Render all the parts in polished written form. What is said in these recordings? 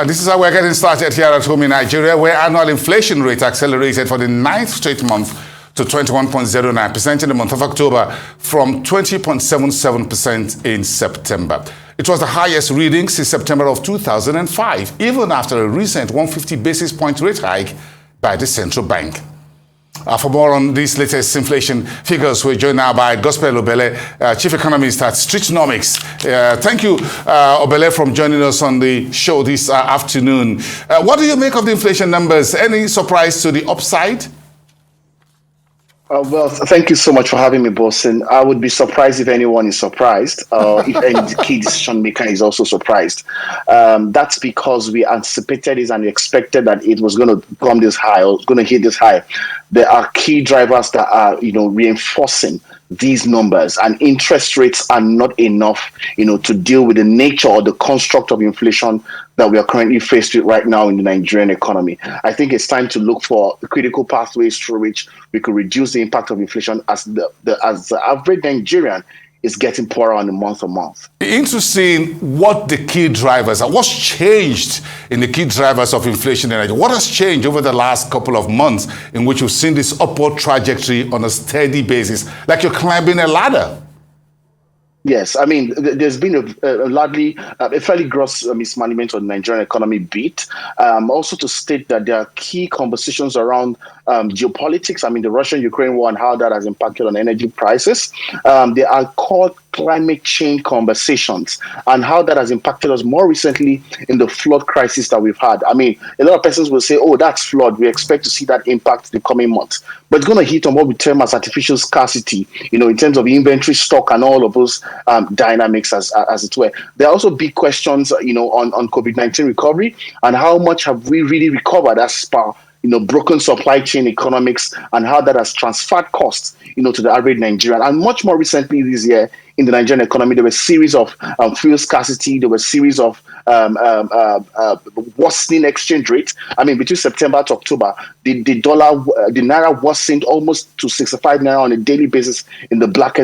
This is how we're getting started here at home in Nigeria, where annual inflation rate accelerated for the ninth straight month to 21.09% in the month of October from 20.77% in September. It was the highest reading since September of 2005, even after a recent 150 basis point rate hike by the central bank. For more on these latest inflation figures, we're joined now by Obele, Chief Economist at Streetnomics. Thank you, Obele, for joining us on the show this afternoon. What do you make of the inflation numbers? Any surprise to the upside? Well, thank you so much for having me, Bosin. I would be surprised if anyone is surprised, if any key decision maker is also surprised. That's because we anticipated it and expected that it was going to come this high or going to hit this high. There are key drivers that are, reinforcing these numbers, and interest rates are not enough, to deal with the nature or the construct of inflation that we are currently faced with right now in the Nigerian economy. I think it's time to look for critical pathways through which we could reduce the impact of inflation as the average Nigerian is getting poorer on a month-to-month. Interesting what the key drivers are. What's changed in the key drivers of inflation in Nigeria? What has changed over the last couple of months in which we've seen this upward trajectory on a steady basis, like you're climbing a ladder? Yes, I mean, there's been a fairly gross mismanagement of the Nigerian economy beat. Also to state that there are key conversations around geopolitics. I mean, the Russian-Ukraine war and how that has impacted on energy prices. There are called climate change conversations and how that has impacted us more recently in the flood crisis that we've had. I mean, a lot of persons will say, oh, that's flood. We expect to see that impact in the coming months. But it's going to hit on what we term as artificial scarcity, in terms of inventory stock and all of those dynamics as it were. There are also big questions, on COVID-19 recovery and how much have we really recovered as per broken supply chain economics and how that has transferred costs, to the average Nigerian. And much more recently this year in the Nigerian economy, there were a series of fuel scarcity, there were a series of worsening exchange rates. I mean, between September to October, the naira worsened almost to 65 naira on a daily basis in the black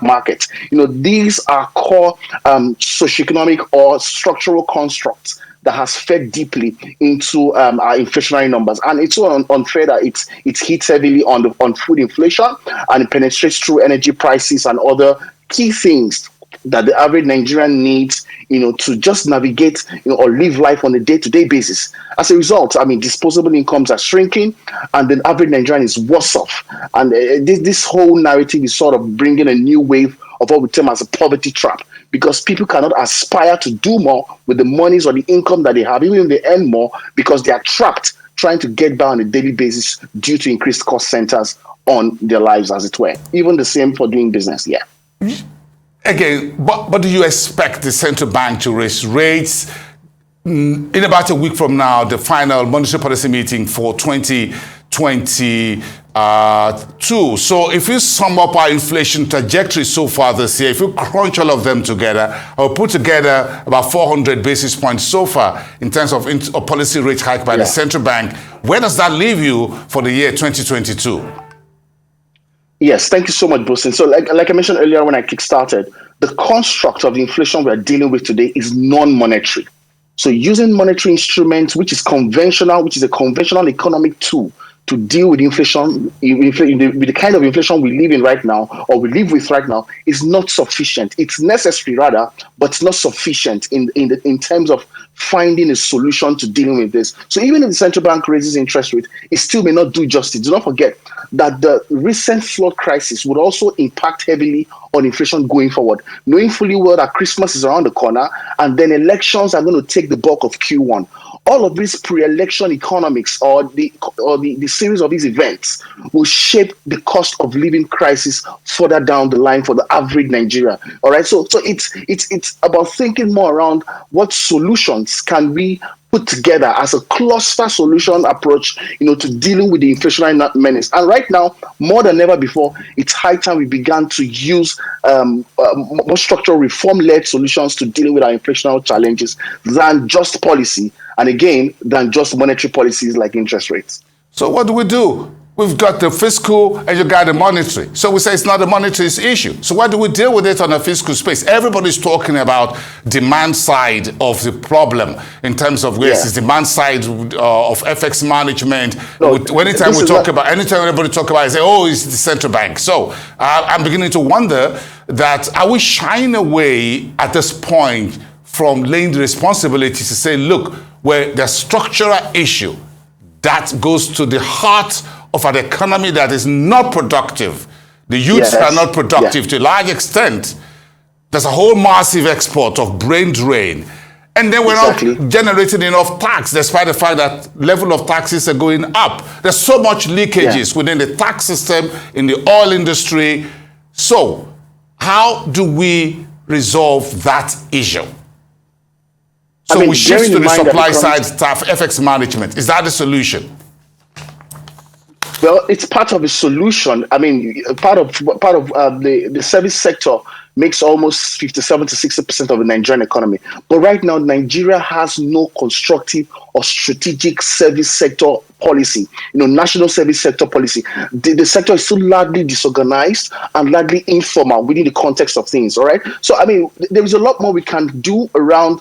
market. These are core socioeconomic or structural constructs that has fed deeply into our inflationary numbers, and it's so unfair that it hits heavily on food inflation, and it penetrates through energy prices and other key things that the average Nigerian needs, to just navigate, or live life on a day-to-day basis. As a result, I mean, disposable incomes are shrinking, and the average Nigerian is worse off. And this whole narrative is sort of bringing a new wave of what we term as a poverty trap, because people cannot aspire to do more with the monies or the income that they have, even if they earn more, because they are trapped trying to get by on a daily basis due to increased cost centers on their lives, as it were. Even the same for doing business, yeah. Again, but do you expect the central bank to raise rates in about a week from now, the final monetary policy meeting for 2022? So if you sum up our inflation trajectory so far this year, if you crunch all of them together, or put together about 400 basis points so far in terms of a policy rate hike by the central bank, where does that leave you for the year 2022? Yes, thank you so much, Bosin. So like I mentioned earlier when I kickstarted, the construct of the inflation we are dealing with today is non-monetary. So using monetary instruments, which is a conventional economic tool to deal with inflation, with the kind of inflation we live in right now, or we live with right now, is not sufficient. It's necessary rather, but it's not sufficient in terms of finding a solution to dealing with this. So even if the central bank raises interest rate, it still may not do justice. Do not forget that the recent flood crisis would also impact heavily on inflation going forward, knowing fully well that Christmas is around the corner and then elections are going to take the bulk of Q1. All of these pre-election economics or the series of these events will shape the cost of living crisis further down the line for the average Nigerian. All right, so it's about thinking more around what solutions can we put together as a cluster solution approach, to dealing with the inflationary menace. And right now, more than ever before, it's high time we began to use more structural reform-led solutions to dealing with our inflationary challenges than just policy, and again, than just monetary policies like interest rates. So what do we do? We've got the fiscal and you got the monetary. So we say it's not a monetary issue. So why do we deal with it on a fiscal space? Everybody's talking about demand side of the problem in terms of yes, it's demand side of FX management. No, anytime we talk about, anytime anybody talk about it, say, oh, it's the central bank. So I'm beginning to wonder that are we shying away at this point from laying the responsibility to say, look, where the structural issue that goes to the heart of an economy that is not productive. The youths are not productive to a large extent. There's a whole massive export of brain drain. And then we're not generating enough tax, despite the fact that level of taxes are going up. There's so much leakages within the tax system, in the oil industry. So how do we resolve that issue? So we shift to the supply side stuff, FX management. Is that the solution? Well, it's part of the solution. I mean, part of the service sector makes almost 57 to 60% of the Nigerian economy. But right now, Nigeria has no constructive or strategic service sector policy, national service sector policy. The sector is still largely disorganized and largely informal within the context of things, all right? So, I mean, there is a lot more we can do around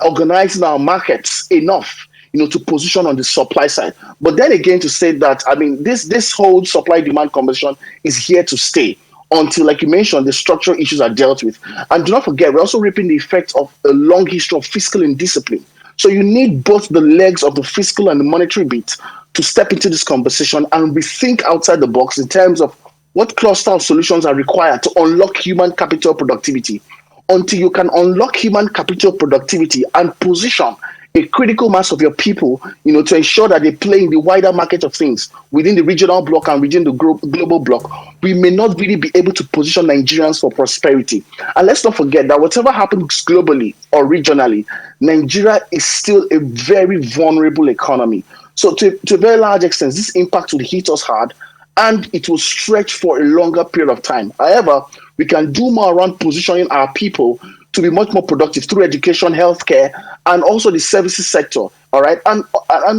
organizing our markets enough to position on the supply side. But then again, to say that, I mean, this whole supply-demand conversation is here to stay until, like you mentioned, the structural issues are dealt with. And do not forget, we're also reaping the effects of a long history of fiscal indiscipline. So you need both the legs of the fiscal and the monetary bit to step into this conversation and rethink outside the box in terms of what cluster of solutions are required to unlock human capital productivity. Until you can unlock human capital productivity and position a critical mass of your people, to ensure that they play in the wider market of things within the regional bloc and within the global bloc, we may not really be able to position Nigerians for prosperity. And let's not forget that whatever happens globally or regionally, Nigeria is still a very vulnerable economy. So to a very large extent, this impact will hit us hard and it will stretch for a longer period of time. However, we can do more around positioning our people to be much more productive through education, healthcare, and also the services sector. All right. And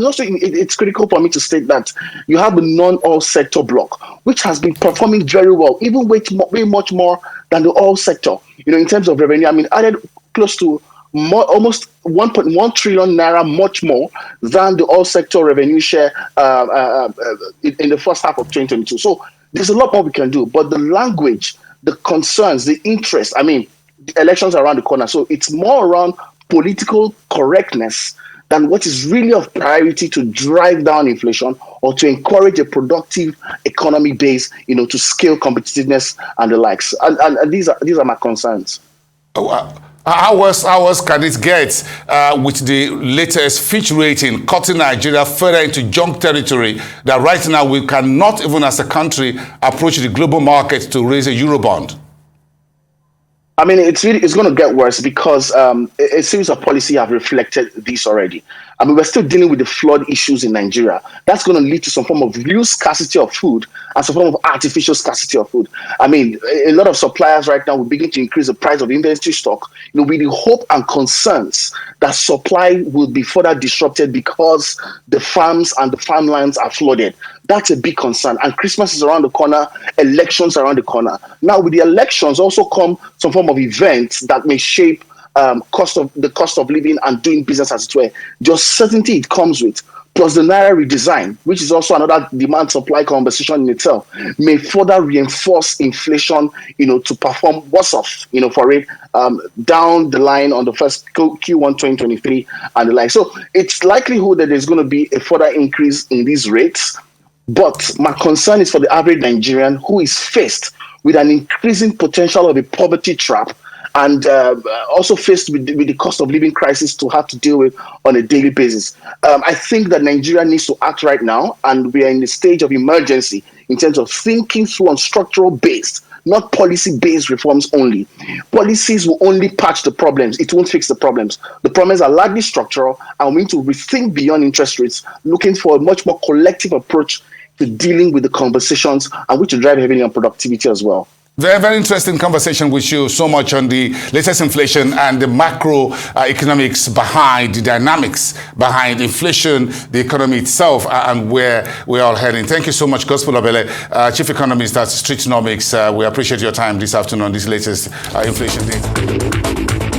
also it's critical for me to state that you have the non-oil sector block, which has been performing very well, even way much more than the oil sector, in terms of revenue. I mean, added close to almost 1.1 trillion naira, much more than the oil sector revenue share in the first half of 2022. So there's a lot more we can do, but the language, the concerns, the interest, I mean, the elections are around the corner. So it's more around political correctness than what is really of priority to drive down inflation or to encourage a productive economy base, to scale competitiveness and the likes. And these are my concerns. How worse can it get with the latest Fitch rating cutting Nigeria further into junk territory that right now we cannot even as a country approach the global market to raise a Eurobond? I mean, it's going to get worse because a series of policy have reflected this already. I mean, we're still dealing with the flood issues in Nigeria. That's going to lead to some form of real scarcity of food and some form of artificial scarcity of food. I mean, a lot of suppliers right now will begin to increase the price of inventory stock, with the hope and concerns that supply will be further disrupted because the farms and the farmlands are flooded. That's a big concern. And Christmas is around the corner, elections around the corner. Now, with the elections also come some form of events that may shape cost of living and doing business, as it were. The uncertainty it comes with, plus the Naira redesign, which is also another demand-supply conversation in itself, may further reinforce inflation, to perform worse off, for it down the line on the first Q1 2023 and the like. So it's likelihood that there's going to be a further increase in these rates. But my concern is for the average Nigerian who is faced with an increasing potential of a poverty trap and also faced with the cost of living crisis to have to deal with on a daily basis. I think that Nigeria needs to act right now, and we are in the stage of emergency in terms of thinking through on structural-based, not policy-based reforms only. Policies will only patch the problems. It won't fix the problems. The problems are largely structural, and we need to rethink beyond interest rates, looking for a much more collective approach to dealing with the conversations and which will drive heavily on productivity as well. Very, very interesting conversation with you so much on the latest inflation and the macro economics behind the dynamics behind inflation, the economy itself, and where we're all heading. Thank you so much, Gospel Obele, Chief Economist at Streetronomics. We appreciate your time this afternoon on this latest inflation data.